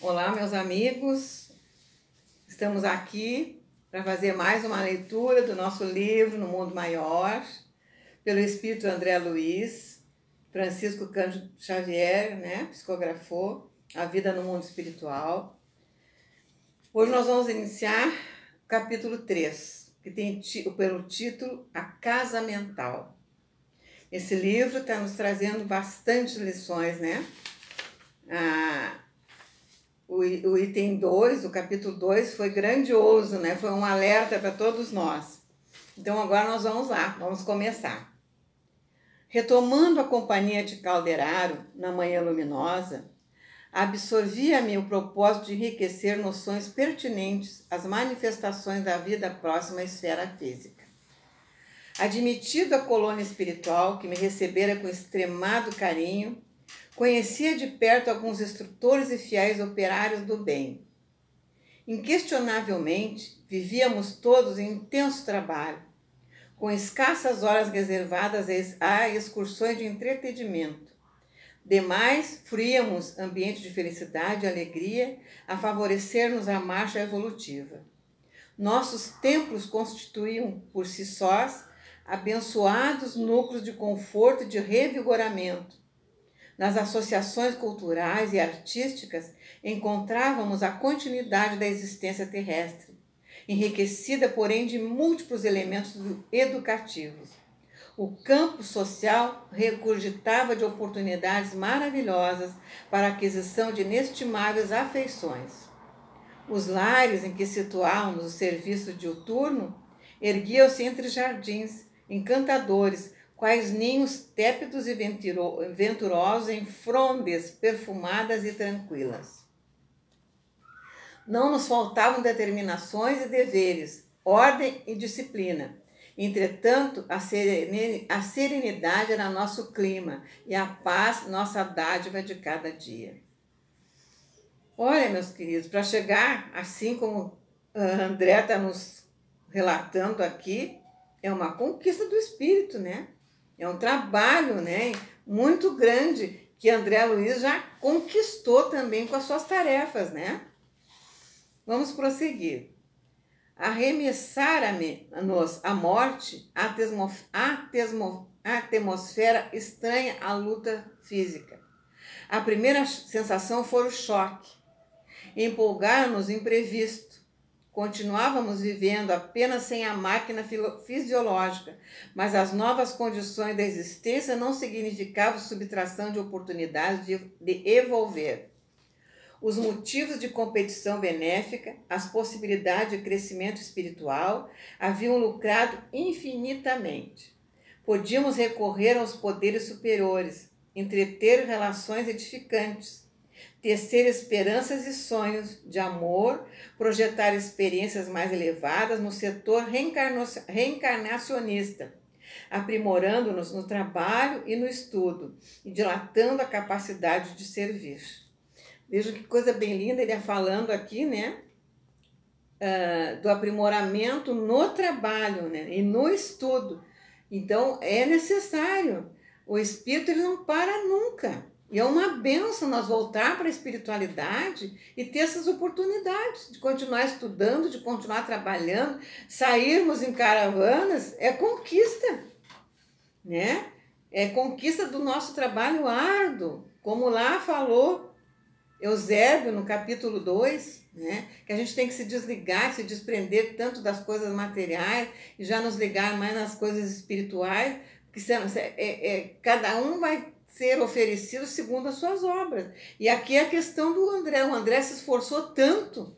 Olá, meus amigos, estamos aqui para fazer mais uma leitura do nosso livro No Mundo Maior, pelo Espírito André Luiz. Francisco Cândido Xavier, psicografou A Vida no Mundo Espiritual. Hoje nós vamos iniciar o capítulo 3, que tem pelo título A Casa Mental. Esse livro está nos trazendo bastante lições, O item 2, o capítulo 2, foi grandioso, Foi um alerta para todos nós. Então agora nós vamos lá, vamos começar. Retomando a companhia de Calderaro na manhã luminosa, absorvia-me o propósito de enriquecer noções pertinentes às manifestações da vida próxima à esfera física. Admitido a colônia espiritual que me recebera com extremado carinho, conhecia de perto alguns instrutores e fiéis operários do bem. Inquestionavelmente, vivíamos todos em intenso trabalho, com escassas horas reservadas a excursões de entretenimento. Demais, fruíamos ambiente de felicidade e alegria a favorecer-nos a marcha evolutiva. Nossos templos constituíam, por si sós, abençoados núcleos de conforto e de revigoramento. Nas associações culturais e artísticas encontrávamos a continuidade da existência terrestre, enriquecida, porém, de múltiplos elementos educativos. O campo social regurgitava de oportunidades maravilhosas para a aquisição de inestimáveis afeições. Os lares em que situávamos o serviço diuturno erguiam-se entre jardins encantadores, quais ninhos tépidos e venturosos em frondes perfumadas e tranquilas. Não nos faltavam determinações e deveres, ordem e disciplina. Entretanto, a serenidade era nosso clima e a paz nossa dádiva de cada dia. Olha, meus queridos, para chegar, assim como André está nos relatando aqui, é uma conquista do espírito, É um trabalho, muito grande que André Luiz já conquistou também com as suas tarefas, Vamos prosseguir. Arremessara-nos a morte, a atmosfera estranha à luta física. A primeira sensação foi o choque. Empolgaram-nos o imprevisto. Continuávamos vivendo apenas sem a máquina fisiológica, mas as novas condições da existência não significavam subtração de oportunidades de evolver. Os motivos de competição benéfica, as possibilidades de crescimento espiritual haviam lucrado infinitamente. Podíamos recorrer aos poderes superiores, entreter relações edificantes, tecer esperanças e sonhos de amor, projetar experiências mais elevadas no setor reencarnacionista, aprimorando-nos no trabalho e no estudo e dilatando a capacidade de servir. Veja que coisa bem linda ele falando aqui, do aprimoramento no trabalho, e no estudo. Então, é necessário. O espírito ele não para nunca. E é uma bênção nós voltar para a espiritualidade e ter essas oportunidades de continuar estudando, de continuar trabalhando, sairmos em caravanas, é conquista, É conquista do nosso trabalho árduo, como lá falou Eusébio no capítulo 2, que a gente tem que se desligar, se desprender tanto das coisas materiais e já nos ligar mais nas coisas espirituais, porque cada um vai ser oferecido segundo as suas obras. E aqui é a questão do André. O André se esforçou tanto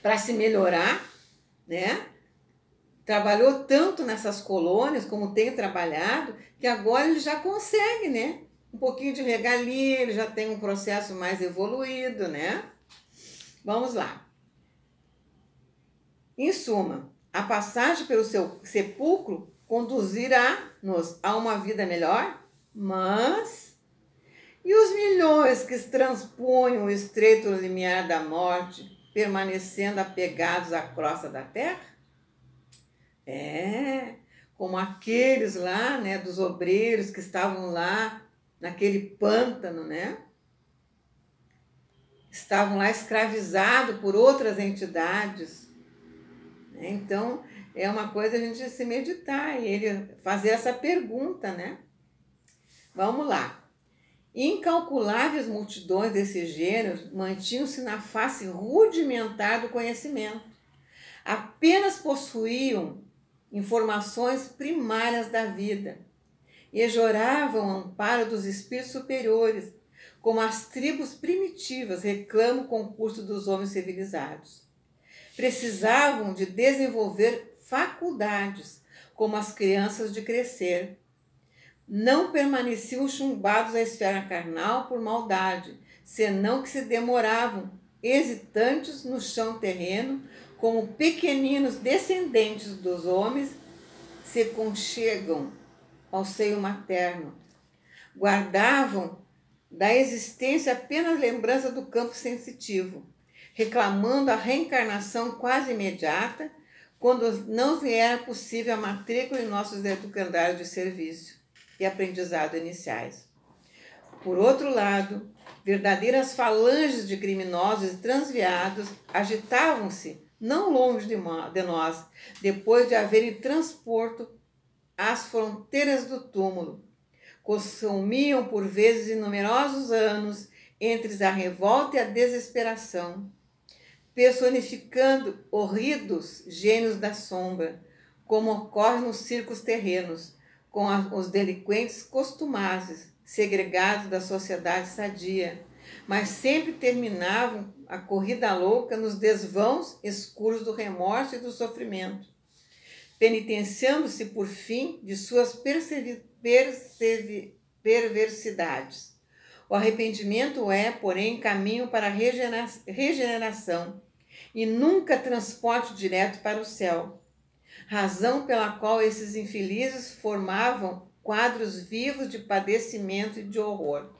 para se melhorar, Trabalhou tanto nessas colônias, como tem trabalhado, que agora ele já consegue, um pouquinho de regalia, ele já tem um processo mais evoluído, Vamos lá. Em suma, a passagem pelo seu sepulcro conduzirá-nos a uma vida melhor, mas e os milhões que transpunham o estreito limiar da morte, permanecendo apegados à crosta da terra? Como aqueles lá, né, dos obreiros que estavam lá naquele pântano, né? Estavam lá escravizados por outras entidades. Né? Então, é uma coisa a gente se meditar e ele fazer essa pergunta, né? Vamos lá. Incalculáveis multidões desse gênero mantinham-se na face rudimentar do conhecimento. Apenas possuíam informações primárias da vida e joravam o amparo dos espíritos superiores, como as tribos primitivas reclamam o concurso dos homens civilizados. Precisavam de desenvolver faculdades, como as crianças de crescer. Não permaneciam chumbados à esfera carnal por maldade, senão que se demoravam, hesitantes no chão terreno, como pequeninos descendentes dos homens se conchegam ao seio materno. Guardavam da existência apenas lembrança do campo sensitivo, reclamando a reencarnação quase imediata, quando não lhe era possível a matrícula em nossos educandários de serviço e aprendizado iniciais. Por outro lado, verdadeiras falanges de criminosos e transviados agitavam-se não longe de nós, depois de haverem transporto às fronteiras do túmulo. Consumiam por vezes numerosos anos entre a revolta e a desesperação, personificando horridos gênios da sombra, como ocorre nos circos terrenos, com os delinquentes costumazes, segregados da sociedade sadia, mas sempre terminavam a corrida louca nos desvãos escuros do remorso e do sofrimento, penitenciando-se por fim de suas perversidades. O arrependimento é, porém, caminho para a regeneração e nunca transporte direto para o céu, razão pela qual esses infelizes formavam quadros vivos de padecimento e de horror.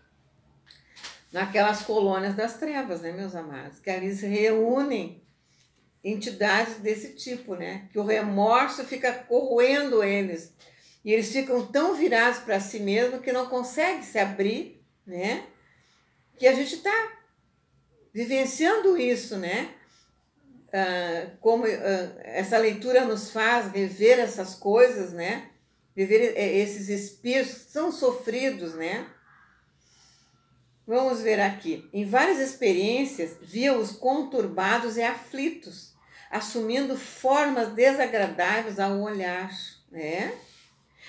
Naquelas colônias das trevas, né, meus amados, que ali se reúnem entidades desse tipo, né, que o remorso fica corroendo eles, e eles ficam tão virados para si mesmos que não conseguem se abrir, né, que a gente está vivenciando isso, né, essa leitura nos faz rever essas coisas, né, viver esses espíritos que são sofridos, né. Vamos ver aqui. Em várias experiências, via-os conturbados e aflitos, assumindo formas desagradáveis ao olhar, né?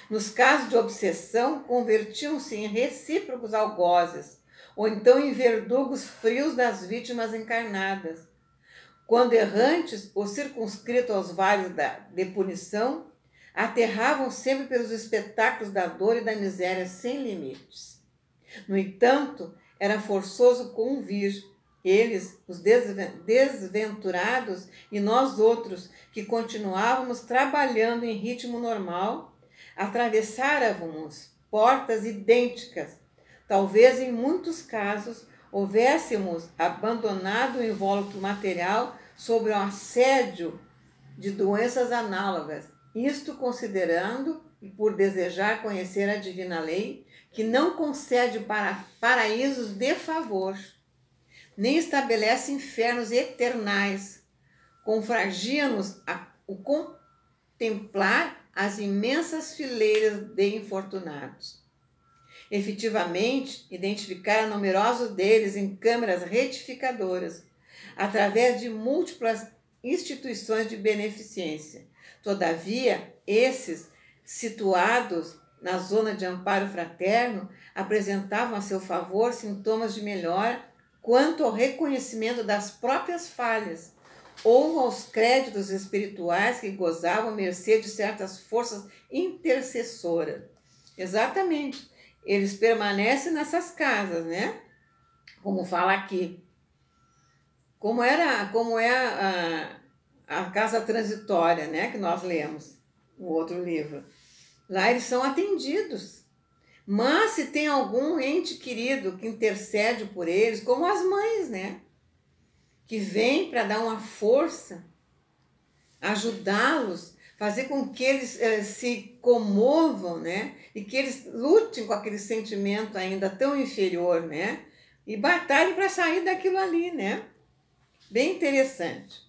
Nos casos de obsessão, convertiam-se em recíprocos algozes, ou então em verdugos frios das vítimas encarnadas. Quando errantes ou circunscritos aos vales de punição, aterravam sempre pelos espetáculos da dor e da miséria sem limites. No entanto, era forçoso convir eles, os desventurados, e nós outros, que continuávamos trabalhando em ritmo normal, atravessáramos portas idênticas. Talvez em muitos casos houvéssemos abandonado o invólucro material sob o assédio de doenças análogas, isto considerando e por desejar conhecer a divina lei, que não concede paraísos de favor, nem estabelece infernos eternais, confragia-nos o contemplar as imensas fileiras de infortunados. Efetivamente, identificar numerosos deles em câmaras retificadoras, através de múltiplas instituições de beneficência. Todavia, esses, situados na zona de amparo fraterno, apresentavam a seu favor sintomas de melhora quanto ao reconhecimento das próprias falhas ou aos créditos espirituais que gozavam mercê de certas forças intercessoras. Exatamente. Eles permanecem nessas casas, né? Como fala aqui. Como é a casa transitória, né? Que nós lemos no outro livro. Lá eles são atendidos. Mas se tem algum ente querido que intercede por eles, como as mães, né? Que vem para dar uma força, ajudá-los, fazer com que eles se comovam, né? E que eles lutem com aquele sentimento ainda tão inferior, né? E batalhem para sair daquilo ali, né? Bem interessante.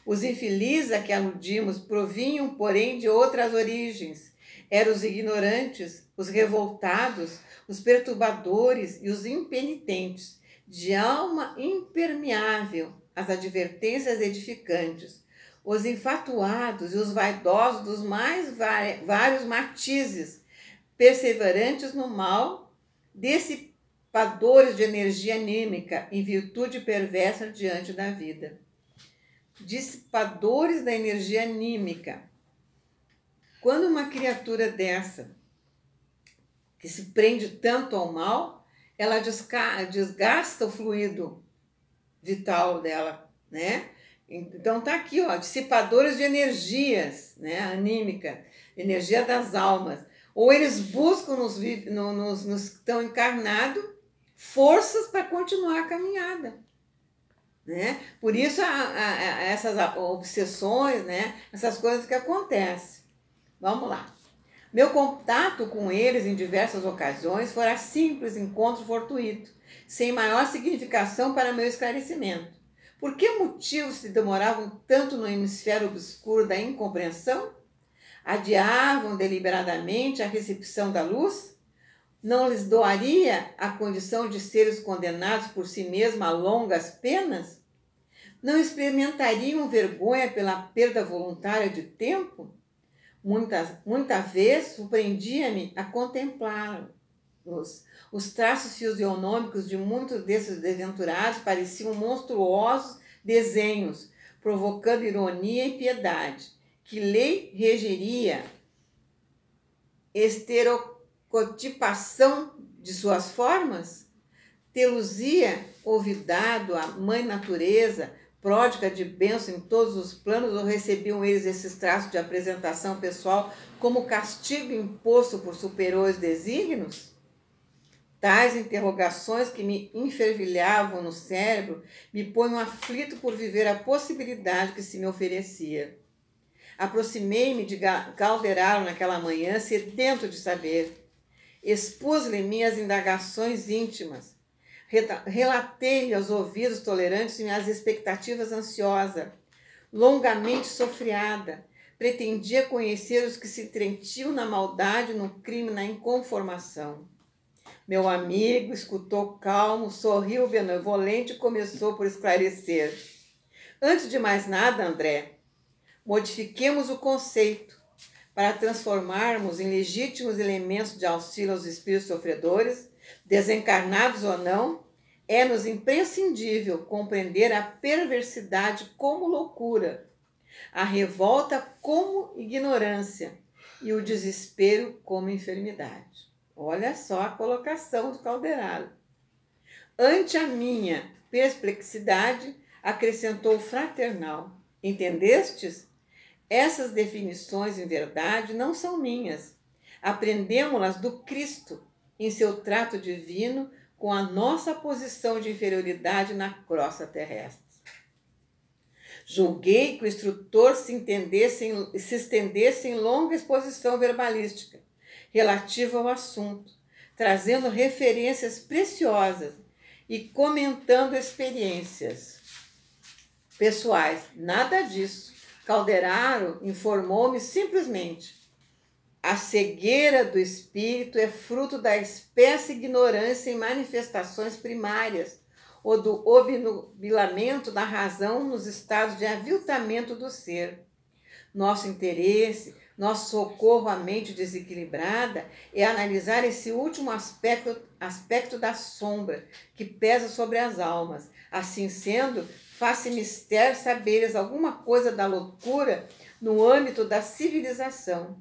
Os infelizes a que aludimos provinham, porém, de outras origens. Eram os ignorantes, os revoltados, os perturbadores e os impenitentes, de alma impermeável às advertências edificantes, os infatuados e os vaidosos dos mais vários matizes, perseverantes no mal, dissipadores de energia anímica em virtude perversa diante da vida. Dissipadores da energia anímica. Quando uma criatura dessa, que se prende tanto ao mal, ela desgasta o fluido vital dela, né? Então tá aqui, ó, dissipadores de energias, né, anímica, energia das almas. Ou eles buscam nos que estão encarnados forças para continuar a caminhada, né? Por isso essas obsessões, né, essas coisas que acontecem. Vamos lá. Meu contato com eles em diversas ocasiões fora simples encontro fortuito, sem maior significação para meu esclarecimento. Por que motivo se demoravam tanto no hemisfério obscuro da incompreensão? Adiavam deliberadamente a recepção da luz? Não lhes doaria a condição de seres condenados por si mesmos a longas penas? Não experimentariam vergonha pela perda voluntária de tempo? Muita vez surpreendia-me a contemplá-los. Os traços fisionômicos de muitos desses desventurados pareciam monstruosos desenhos, provocando ironia e piedade. Que lei regeria estereotipação de suas formas? Telusia olvidado a mãe natureza, pródiga de bênção em todos os planos, ou recebiam eles esses traços de apresentação pessoal como castigo imposto por superiores desígnios? Tais interrogações que me enfervilhavam no cérebro me põem aflito por viver a possibilidade que se me oferecia. Aproximei-me de Calderaro naquela manhã, sedento de saber. Expus-lhe minhas indagações íntimas. Relatei-lhe aos ouvidos tolerantes minhas expectativas ansiosas. Longamente sofreada, pretendia conhecer os que se entretinham na maldade, no crime, na inconformação. Meu amigo escutou calmo, sorriu benevolente e começou por esclarecer. Antes de mais nada, André, modifiquemos o conceito para transformarmos em legítimos elementos de auxílio aos espíritos sofredores, desencarnados ou não. É-nos imprescindível compreender a perversidade como loucura, a revolta como ignorância e o desespero como enfermidade. Olha só a colocação do Calderaro. Ante a minha perplexidade, acrescentou o fraternal. Entendestes? Essas definições, em verdade, não são minhas. Aprendemos-las do Cristo, em seu trato divino, com a nossa posição de inferioridade na crosta terrestre. Julguei que o instrutor se estendesse em longa exposição verbalística relativa ao assunto, trazendo referências preciosas e comentando experiências pessoais. Nada disso. Calderaro informou-me simplesmente: a cegueira do espírito é fruto da espécie ignorância em manifestações primárias ou do obnubilamento da razão nos estados de aviltamento do ser. Nosso interesse, nosso socorro à mente desequilibrada é analisar esse último aspecto da sombra que pesa sobre as almas. Assim sendo, faz-se mister saberes alguma coisa da loucura no âmbito da civilização.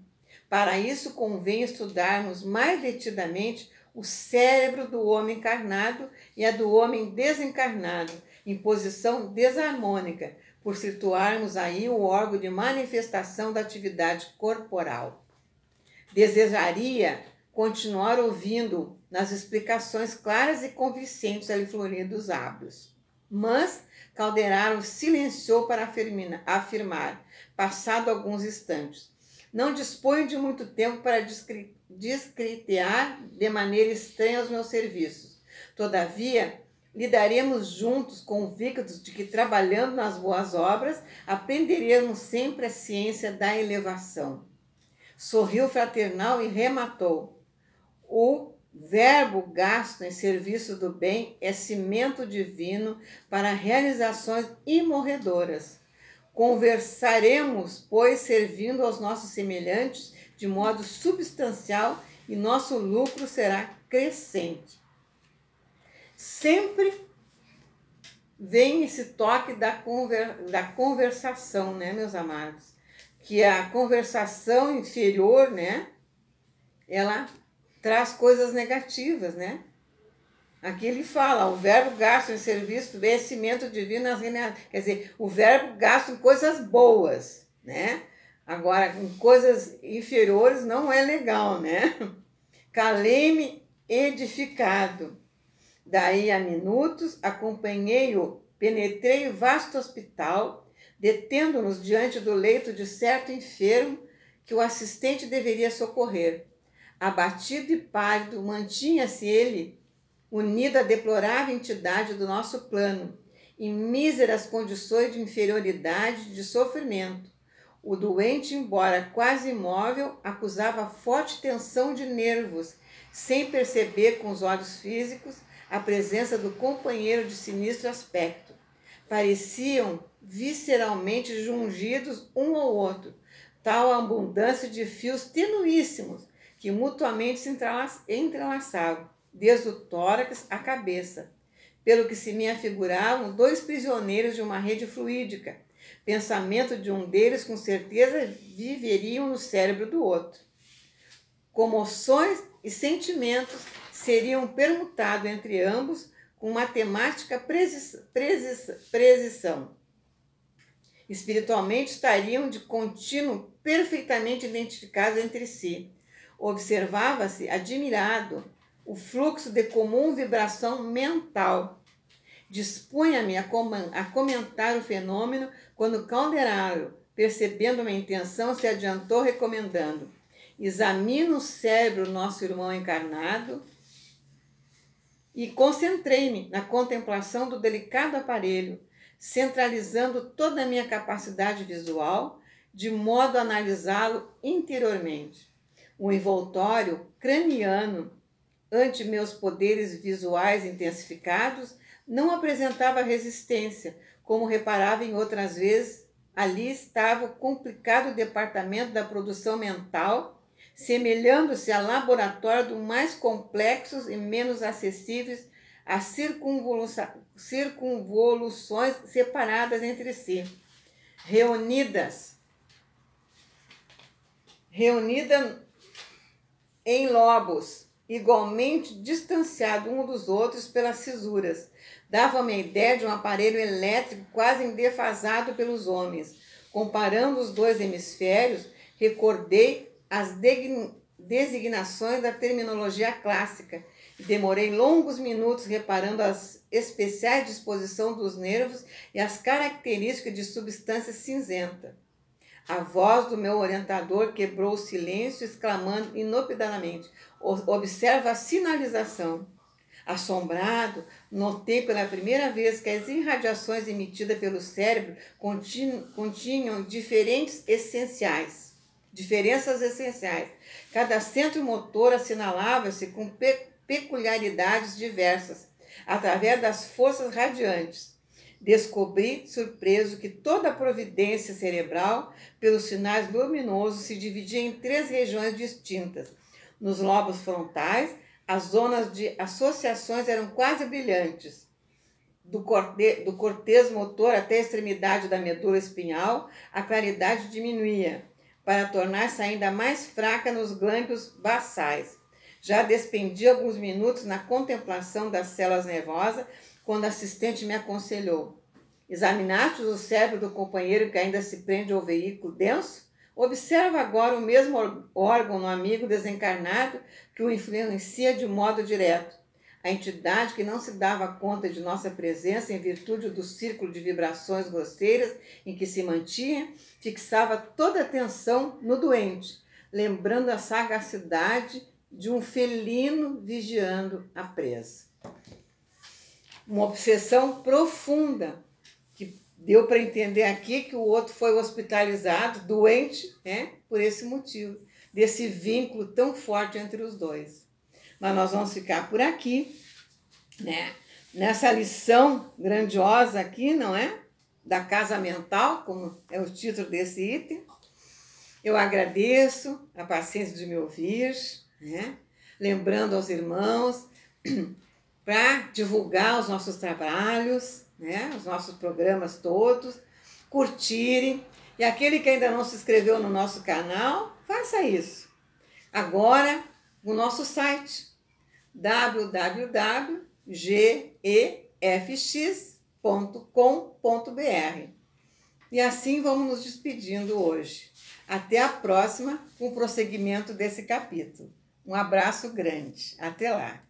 Para isso convém estudarmos mais detidamente o cérebro do homem encarnado e a do homem desencarnado, em posição desarmônica, por situarmos aí o órgão de manifestação da atividade corporal. Desejaria continuar ouvindo nas explicações claras e convincentes ali floridos lábios. Mas Calderaro silenciou para afirmar: passado alguns instantes. Não disponho de muito tempo para discritear de maneira estranha os meus serviços. Todavia, lidaremos juntos, convictos de que, trabalhando nas boas obras, aprenderemos sempre a ciência da elevação. Sorriu fraternal e rematou: o verbo gasto em serviço do bem é cimento divino para realizações imorredoras. Conversaremos, pois, servindo aos nossos semelhantes de modo substancial, e nosso lucro será crescente. Sempre vem esse toque da conversação, né, meus amados? Que a conversação inferior, né, ela traz coisas negativas, né? Aqui ele fala, o verbo gasto em serviço, vencimento divino, quer dizer, o verbo gasto em coisas boas, né? Agora, em coisas inferiores não é legal, né? Calei-me edificado. Daí a minutos, acompanhei-o, penetrei o vasto hospital, detendo-nos diante do leito de certo enfermo que o assistente deveria socorrer. Abatido e pálido, mantinha-se ele, unido à deplorável entidade do nosso plano, em míseras condições de inferioridade e de sofrimento. O doente, embora quase imóvel, acusava forte tensão de nervos, sem perceber com os olhos físicos a presença do companheiro de sinistro aspecto. Pareciam visceralmente jungidos um ao outro, tal abundância de fios tenuíssimos que mutuamente se entrelaçavam, desde o tórax à cabeça, pelo que se me afiguravam dois prisioneiros de uma rede fluídica. Pensamento de um deles, com certeza, viveriam no cérebro do outro. Comoções e sentimentos seriam permutados entre ambos com matemática precisão. Espiritualmente estariam de contínuo perfeitamente identificados entre si. Observava-se, admirado, o fluxo de comum vibração mental. Dispunha-me a comentar o fenômeno quando Calderaro, percebendo minha intenção, se adiantou recomendando: examina o cérebro do nosso irmão encarnado, e concentrei-me na contemplação do delicado aparelho, centralizando toda a minha capacidade visual, de modo a analisá-lo interiormente. O envoltório craniano, ante meus poderes visuais intensificados, não apresentava resistência, como reparava em outras vezes. Ali estava o complicado departamento da produção mental, semelhando-se a laboratório dos mais complexos e menos acessíveis a circunvoluções separadas entre si, reunidas em lobos, igualmente distanciados uns dos outros pelas fisuras. Dava-me a ideia de um aparelho elétrico quase indefasado pelos homens. Comparando os dois hemisférios, recordei as designações da terminologia clássica e demorei longos minutos reparando as especiais disposições dos nervos e as características de substância cinzenta. A voz do meu orientador quebrou o silêncio, exclamando inopinadamente: observa a sinalização. Assombrado, notei pela primeira vez que as irradiações emitidas pelo cérebro continham diferenças essenciais. Cada centro motor assinalava-se com peculiaridades diversas, através das forças radiantes. Descobri, surpreso, que toda a providência cerebral, pelos sinais luminosos, se dividia em 3 regiões distintas. Nos lobos frontais, as zonas de associações eram quase brilhantes. Do cortês motor até a extremidade da medula espinhal, a claridade diminuía, para tornar-se ainda mais fraca nos gânglios basais. Já despendi alguns minutos na contemplação das células nervosas, quando a assistente me aconselhou: examinaste o cérebro do companheiro que ainda se prende ao veículo denso? Observa agora o mesmo órgão no amigo desencarnado que o influencia de modo direto. a entidade que não se dava conta de nossa presença em virtude do círculo de vibrações grosseiras em que se mantinha, fixava toda a atenção no doente, lembrando a sagacidade de um felino vigiando a presa. Uma obsessão profunda, que deu para entender aqui que o outro foi hospitalizado, doente, por esse motivo, desse vínculo tão forte entre os dois. Mas nós vamos ficar por aqui, né? Nessa lição grandiosa aqui, não é? Da casa mental, como é o título desse item. Eu agradeço a paciência de me ouvir, né? Lembrando aos irmãos para divulgar os nossos trabalhos, né? Os nossos programas todos, curtirem. E aquele que ainda não se inscreveu no nosso canal, faça isso. Agora, o nosso site, www.gefx.com.br. E assim vamos nos despedindo hoje. Até a próxima, com o prosseguimento desse capítulo. Um abraço grande. Até lá.